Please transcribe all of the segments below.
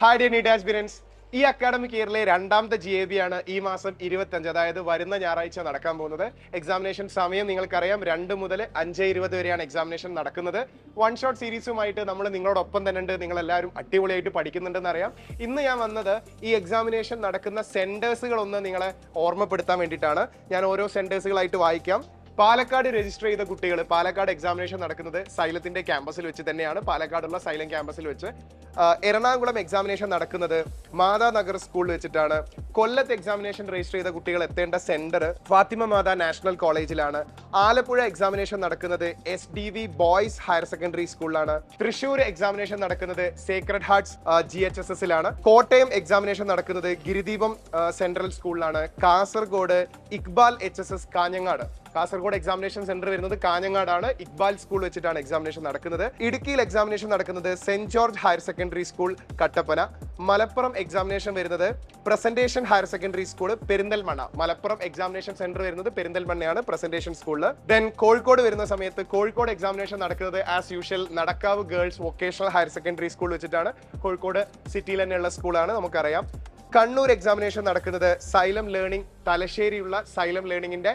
Hi dear NEET aspirants, ഈ academic ഇയറിലെ രണ്ടാമത്തെ GAB ആണ് ഈ മാസം 25, അതായത് വരുന്ന ഞായറാഴ്ച നടക്കാൻ പോകുന്നത്. എക്സാമിനേഷൻ സമയം നിങ്ങൾക്കറിയാം, 2 മുതൽ 5:20 വരെയാണ് എക്സാമിനേഷൻ നടക്കുന്നത്. വൺ ഷോട്ട് സീരീസുമായിട്ട് നമ്മൾ നിങ്ങളോടൊപ്പം തന്നെ ഉണ്ട്. നിങ്ങളെല്ലാവരും അടിപൊളിയായിട്ട് പഠിക്കുന്നുണ്ടെന്ന് അറിയാം. ഇന്ന് ഞാൻ വന്നത് ഈ എക്സാമിനേഷൻ നടക്കുന്ന സെന്റേഴ്സുകളൊന്ന് നിങ്ങളെ ഓർമ്മപ്പെടുത്താൻ വേണ്ടിയിട്ടാണ്. ഞാൻ ഓരോ സെന്റേഴ്സുകളായിട്ട് വായിക്കാം. പാലക്കാട് രജിസ്റ്റർ ചെയ്ത കുട്ടികൾ, പാലക്കാട് എക്സാമിനേഷൻ നടക്കുന്നത് സൈലത്തിന്റെ ക്യാമ്പസിൽ വെച്ച് തന്നെയാണ്, പാലക്കാടുള്ള സൈലം ക്യാമ്പസിൽ വെച്ച്. എറണാകുളം എക്സാമിനേഷൻ നടക്കുന്നത് മാതാനഗർ സ്കൂളിൽ വെച്ചിട്ടാണ്. കൊല്ലത്ത് എക്സാമിനേഷൻ രജിസ്റ്റർ ചെയ്ത കുട്ടികൾ എത്തേണ്ട സെന്റർ ഫാത്തിമ മാതാ നാഷണൽ കോളേജിലാണ്. ആലപ്പുഴ എക്സാമിനേഷൻ നടക്കുന്നത് SDV ബോയ്സ് ഹയർ സെക്കൻഡറി സ്കൂളിലാണ്. തൃശ്ശൂർ എക്സാമിനേഷൻ നടക്കുന്നത് സേക്രഡ് ഹാർട്ട്സ് GHSSലാണ്. കോട്ടയം എക്സാമിനേഷൻ നടക്കുന്നത് ഗിരിദീപം സെൻട്രൽ സ്കൂളിലാണ്. Kasaragod Iqbal HSS Kanhangad. Kasaragod examination centre വരുന്നത് കാഞ്ഞങ്ങാടാണ്. ഇക്ബാൽ സ്കൂൾ വെച്ചിട്ടാണ് എക്സാമിനേഷൻ നടക്കുന്നത്. ഇടുക്കിയിൽ എക്സാമിനേഷൻ നടക്കുന്നത് saint George higher secondary school Kattappana. Malappuram examination വരുന്നത് presentation higher secondary school Perinthalmanna. Malappuram examination centre വരുന്നത് പെരിന്തൽമണ്ണയാണ്, പ്രസന്റേഷൻ സ്കൂളിൽ. ദെൻ കോഴിക്കോട് വരുന്ന സമയത്ത് കോഴിക്കോട് എക്സാമിനേഷൻ നടക്കുന്നത് as usual Nadakkavu girls vocational higher secondary school വെച്ചിട്ടാണ്. കോഴിക്കോട് സിറ്റിയിൽ തന്നെയുള്ള സ്കൂളാണ്, നമുക്കറിയാം. കണ്ണൂർ എക്സാമിനേഷൻ നടക്കുന്നത് സൈലം ലേണിംഗ്, തലശ്ശേരിയുള്ള സൈലം ലേണിംഗിന്റെ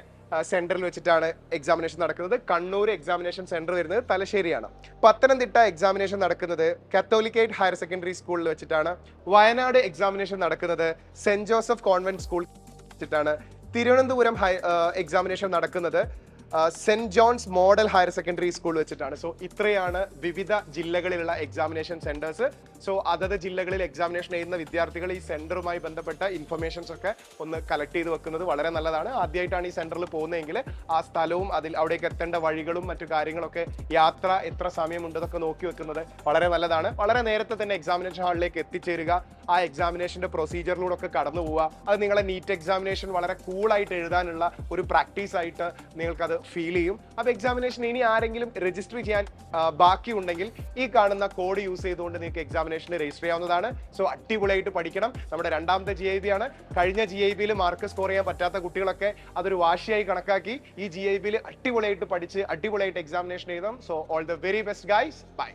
സെന്ററിൽ വെച്ചിട്ടാണ് എക്സാമിനേഷൻ നടക്കുന്നത്. കണ്ണൂർ എക്സാമിനേഷൻ സെന്റർ വരുന്നത് തലശ്ശേരിയാണ്. പത്തനംതിട്ട എക്സാമിനേഷൻ നടക്കുന്നത് കാത്തോലിക്കേറ്റ് ഹയർ സെക്കൻഡറി സ്കൂളിൽ വെച്ചിട്ടാണ്. വയനാട് എക്സാമിനേഷൻ നടക്കുന്നത് സെന്റ് ജോസഫ് കോൺവെന്റ് സ്കൂൾ വെച്ചിട്ടാണ്. തിരുവനന്തപുരം എക്സാമിനേഷൻ നടക്കുന്നത് saint John's model higher secondary school വെച്ചിട്ടാണ്. സോ ഇത്രയാണ് വിവിധ ജില്ലകളിലുള്ള എക്സാമിനേഷൻ സെന്റേഴ്സ്. സോ അതത് ജില്ലകളിൽ എക്സാമിനേഷൻ എഴുതുന്ന വിദ്യാർത്ഥികൾ ഈ സെന്ററുമായി ബന്ധപ്പെട്ട ഇൻഫർമേഷൻസ് ഒക്കെ ഒന്ന് കളക്ട് ചെയ്ത് വെക്കുന്നത് വളരെ നല്ലതാണ്. ആദ്യമായിട്ടാണ് ഈ സെന്ററിൽ പോകുന്നതെങ്കിൽ ആ സ്ഥലവും അവിടേക്ക് എത്തേണ്ട വഴികളും മറ്റു കാര്യങ്ങളൊക്കെ, യാത്ര എത്ര സമയമുണ്ടെന്നൊക്കെ നോക്കി വെക്കുന്നത് വളരെ നല്ലതാണ്. വളരെ നേരത്തെ തന്നെ എക്സാമിനേഷൻ ഹാളിലേക്ക് എത്തിച്ചേരുക, ആ എക്സാമിനേഷന്റെ പ്രൊസീജിയറിലൂടെ ഒക്കെ കടന്നു പോവുക. അത് നിങ്ങളെ നീറ്റ് എക്സാമിനേഷൻ വളരെ കൂളായിട്ട് എഴുതാനുള്ള ഒരു പ്രാക്ടീസ് ആയിട്ട് നിങ്ങൾക്കത് ഫീൽ ചെയ്യും. അപ്പോൾ എക്സാമിനേഷൻ ഇനി ആരെങ്കിലും രജിസ്റ്റർ ചെയ്യാൻ ബാക്കിയുണ്ടെങ്കിൽ ഈ കാണുന്ന കോഡ് യൂസ് ചെയ്തുകൊണ്ട് നിങ്ങൾക്ക് എക്സാമിനേഷന് രജിസ്റ്റർ ചെയ്യാവുന്നതാണ്. സോ അടിപൊളിയായിട്ട് പഠിക്കണം. നമ്മുടെ രണ്ടാമത്തെ GAB ആണ്. കഴിഞ്ഞ GABയിൽ മാർക്ക് സ്കോർ ചെയ്യാൻ പറ്റാത്ത കുട്ടികളൊക്കെ അതൊരു വാശിയായി കണക്കാക്കി ഈ GABയിൽ അടിപൊളിയായിട്ട് പഠിച്ച് അടിപൊളിയായിട്ട് എക്സാമിനേഷൻ എഴുതാം. So all the very best guys, by.